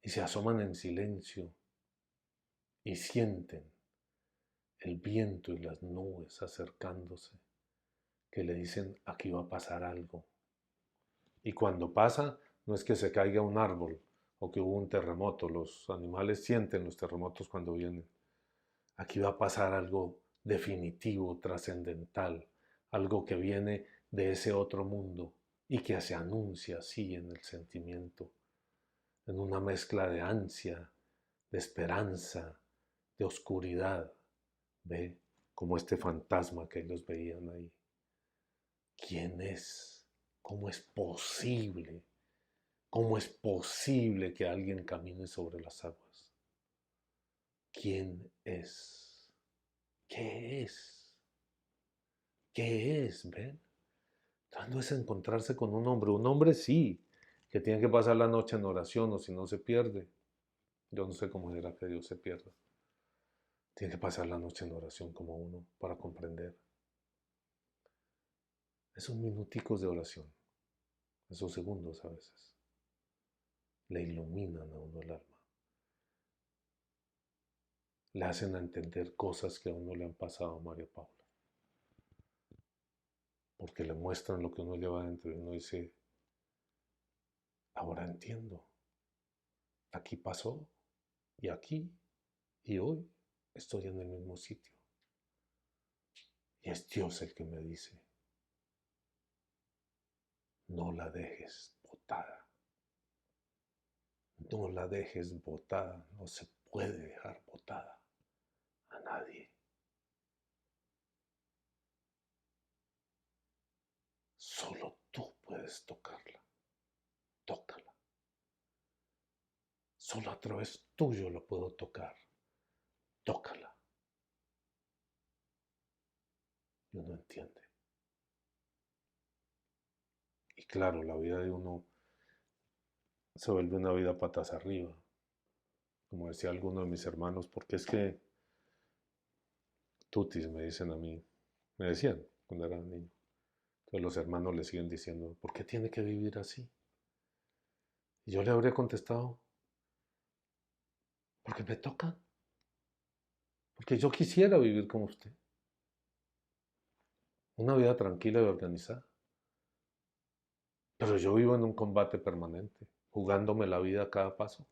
Y se asoman en silencio y sienten el viento y las nubes acercándose, que le dicen, aquí va a pasar algo. Y cuando pasa, no es que se caiga un árbol o que hubo un terremoto. Los animales sienten los terremotos cuando vienen. Aquí va a pasar algo definitivo, trascendental, algo que viene de ese otro mundo y que se anuncia así en el sentimiento, en una mezcla de ansia, de esperanza, de oscuridad. ¿Ve? Como este fantasma que ellos veían ahí. ¿Quién es? ¿Cómo es posible? ¿Cómo es posible que alguien camine sobre las aguas? ¿Quién es? ¿Qué es? ¿Qué es? ¿Ven? Tanto es encontrarse con un hombre sí, que tiene que pasar la noche en oración o si no se pierde. Yo no sé cómo será que Dios se pierda. Tiene que pasar la noche en oración como uno para comprender. Esos minuticos de oración, esos segundos a veces, le iluminan a uno el alma. Le hacen entender cosas que a uno le han pasado a María Paula. Porque le muestran lo que uno lleva dentro y uno dice, ahora entiendo. Aquí pasó y aquí y hoy estoy en el mismo sitio. Y es Dios el que me dice, no la dejes botada. No la dejes botada. No se puede dejar botada a nadie. Solo tú puedes tocarla. Tócala. Solo a través tuyo lo puedo tocar. Tócala. Y uno entiende. Y claro, la vida de uno se vuelve una vida patas arriba. Como decía alguno de mis hermanos, porque es que tutis me dicen a mí, me decían cuando era niño. Entonces los hermanos le siguen diciendo, ¿por qué tiene que vivir así? Y yo le habría contestado, porque me toca. Porque yo quisiera vivir como usted. Una vida tranquila y organizada. Pero yo vivo en un combate permanente, jugándome la vida a cada paso.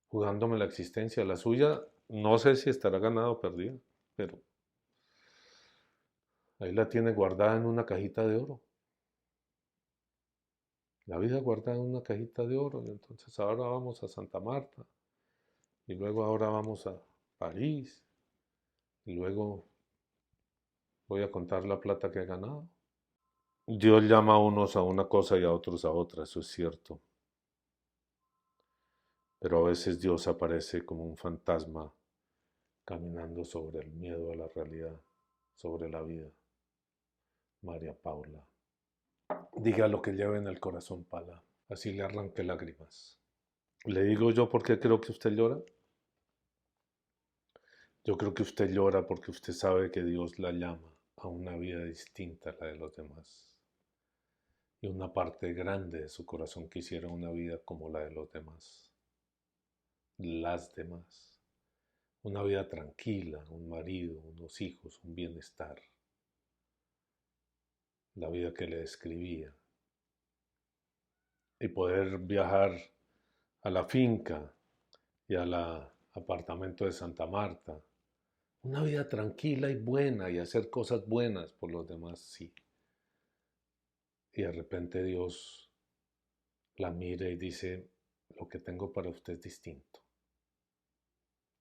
Jugándome la existencia. La suya, no sé si estará ganada o perdida, pero Ahí la tiene guardada en una cajita de oro. La vida guardada en una cajita de oro. Y entonces ahora vamos a Santa Marta. Y luego ahora vamos a París. Y luego voy a contar la plata que he ganado. Dios llama a unos a una cosa y a otros a otra, eso es cierto. Pero a veces Dios aparece como un fantasma caminando sobre el miedo a la realidad, sobre la vida. María Paula. Diga lo que lleva en el corazón, Pala. Así le arranque lágrimas. ¿Le digo yo por qué creo que usted llora? Yo creo que usted llora porque usted sabe que Dios la llama a una vida distinta a la de los demás. Y una parte grande de su corazón quisiera una vida como la de los demás. Las demás. Una vida tranquila, un marido, unos hijos, un bienestar. La vida que le describía. Y poder viajar a la finca y al apartamento de Santa Marta. Una vida tranquila y buena y hacer cosas buenas por los demás, sí. Y de repente Dios la mira y dice, lo que tengo para usted es distinto.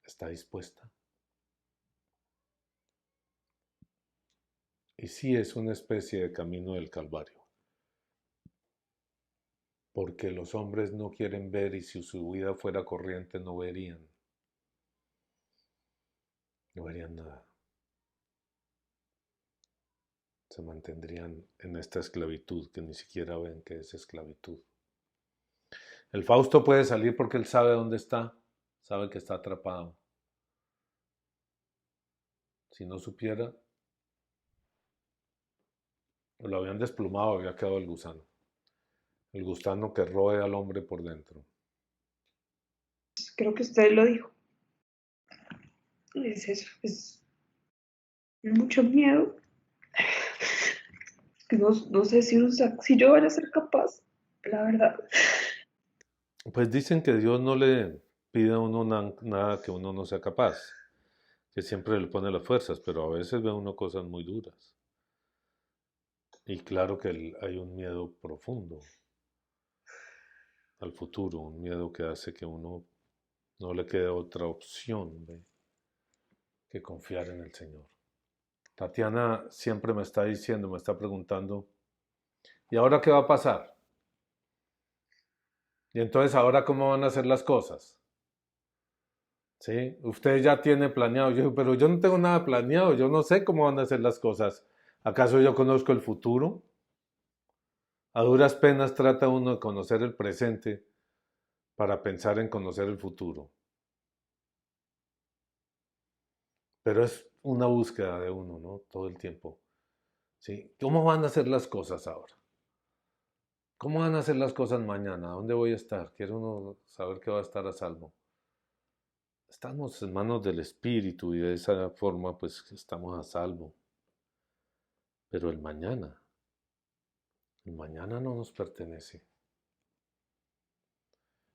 ¿Está dispuesta? Y sí es una especie de camino del Calvario. Porque los hombres no quieren ver y si su vida fuera corriente no verían. No verían nada. Se mantendrían en esta esclavitud que ni siquiera ven que es esclavitud. El Fausto puede salir porque él sabe dónde está, sabe que está atrapado. Si no supiera, lo habían desplumado, había quedado el gusano que roe al hombre por dentro. Creo que usted lo dijo. Es eso, es mucho miedo. No sé si yo vaya a ser capaz, la verdad. Pues dicen que Dios no le pide a uno nada que uno no sea capaz, que siempre le pone las fuerzas, pero a veces ve uno cosas muy duras. Y claro que hay un miedo profundo al futuro, un miedo que hace que uno no le quede otra opción que confiar en el Señor. Tatiana siempre me está diciendo, me está preguntando, ¿y ahora qué va a pasar? Y entonces, ¿ahora cómo van a hacer las cosas? ¿Sí? Usted ya tiene planeado. Yo digo, pero yo no tengo nada planeado, yo no sé cómo van a hacer las cosas. ¿Acaso yo conozco el futuro? A duras penas trata uno de conocer el presente para pensar en conocer el futuro. Pero es una búsqueda de uno, ¿no? Todo el tiempo. ¿Sí? ¿Cómo van a ser las cosas ahora? ¿Cómo van a ser las cosas mañana? ¿Dónde voy a estar? Quiere uno saber que va a estar a salvo. Estamos en manos del Espíritu y de esa forma pues estamos a salvo. Pero el mañana no nos pertenece.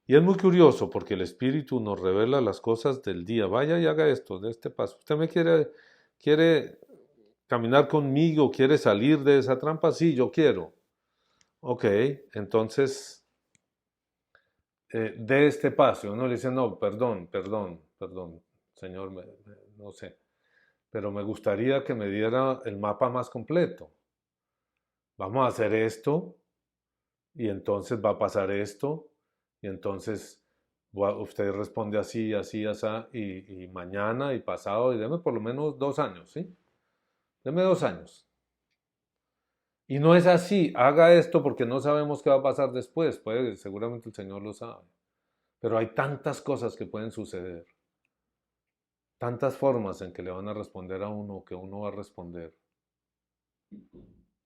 Y es muy curioso porque el Espíritu nos revela las cosas del día. Vaya y haga esto, de este paso. ¿Usted me quiere caminar conmigo? ¿Quiere salir de esa trampa? Sí, yo quiero. Ok, entonces de este paso. Uno le dice, no, perdón, Señor, no sé. Pero me gustaría que me diera el mapa más completo. Vamos a hacer esto y entonces va a pasar esto y entonces usted responde así, así, así y mañana y pasado y deme por lo menos 2 años, ¿sí? Deme 2 años. Y no es así, haga esto porque no sabemos qué va a pasar después, seguramente el Señor lo sabe. Pero hay tantas cosas que pueden suceder, tantas formas en que le van a responder a uno, que uno va a responder,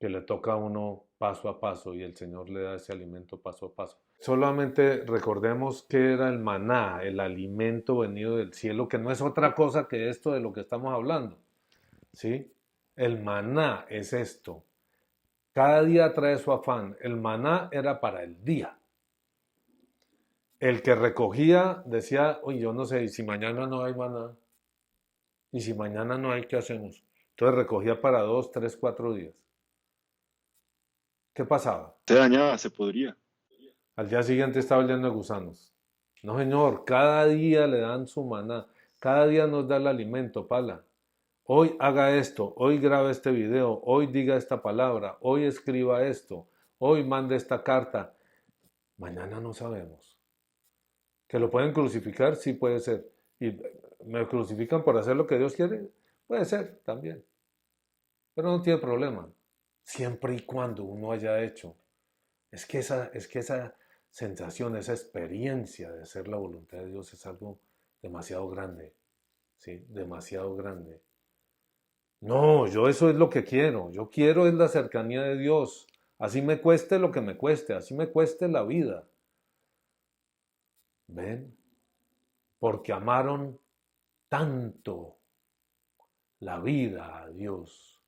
que le toca a uno paso a paso y el Señor le da ese alimento paso a paso. Solamente recordemos que era el maná, el alimento venido del cielo, que no es otra cosa que esto de lo que estamos hablando, ¿sí? El maná es esto. Cada día trae su afán. El maná era para el día. El que recogía decía, oye, yo no sé, y si mañana no hay maná, y si mañana no hay, ¿qué hacemos? Entonces recogía para 2, 3, 4 días. ¿Qué pasaba? Se dañaba, se podría. Al día siguiente estaba lleno de gusanos. No, señor, cada día le dan su maná, cada día nos da el alimento, pala. Hoy haga esto, hoy grabe este video, hoy diga esta palabra, hoy escriba esto, hoy mande esta carta. Mañana no sabemos. ¿Que lo pueden crucificar? Sí, puede ser. ¿Y me crucifican por hacer lo que Dios quiere? Puede ser también. Pero no tiene problema. Siempre y cuando uno haya hecho. Es que esa sensación, esa experiencia de hacer la voluntad de Dios es algo demasiado grande. ¿Sí? Demasiado grande. No, yo eso es lo que quiero. Yo quiero es la cercanía de Dios. Así me cueste lo que me cueste, así me cueste la vida. ¿Ven? Porque amaron tanto la vida a Dios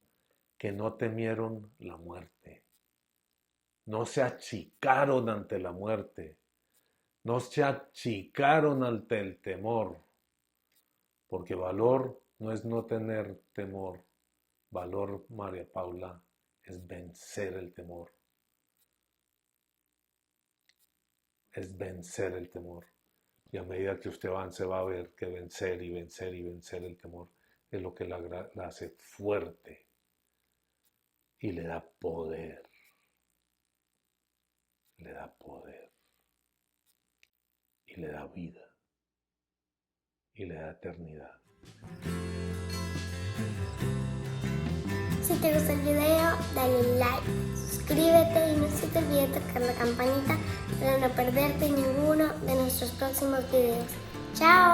que no temieron la muerte. No se achicaron ante la muerte. No se achicaron ante el temor. Porque valor no es no tener temor. Valor, María Paula, es vencer el temor. Es vencer el temor. Y a medida que usted avance va a ver que vencer y vencer y vencer el temor es lo que la hace fuerte y le da poder. Le da poder. Y le da vida. Y le da eternidad. Si te gustó el video, dale like, suscríbete y no se te olvide tocar la campanita para no perderte ninguno de nuestros próximos videos. ¡Chao!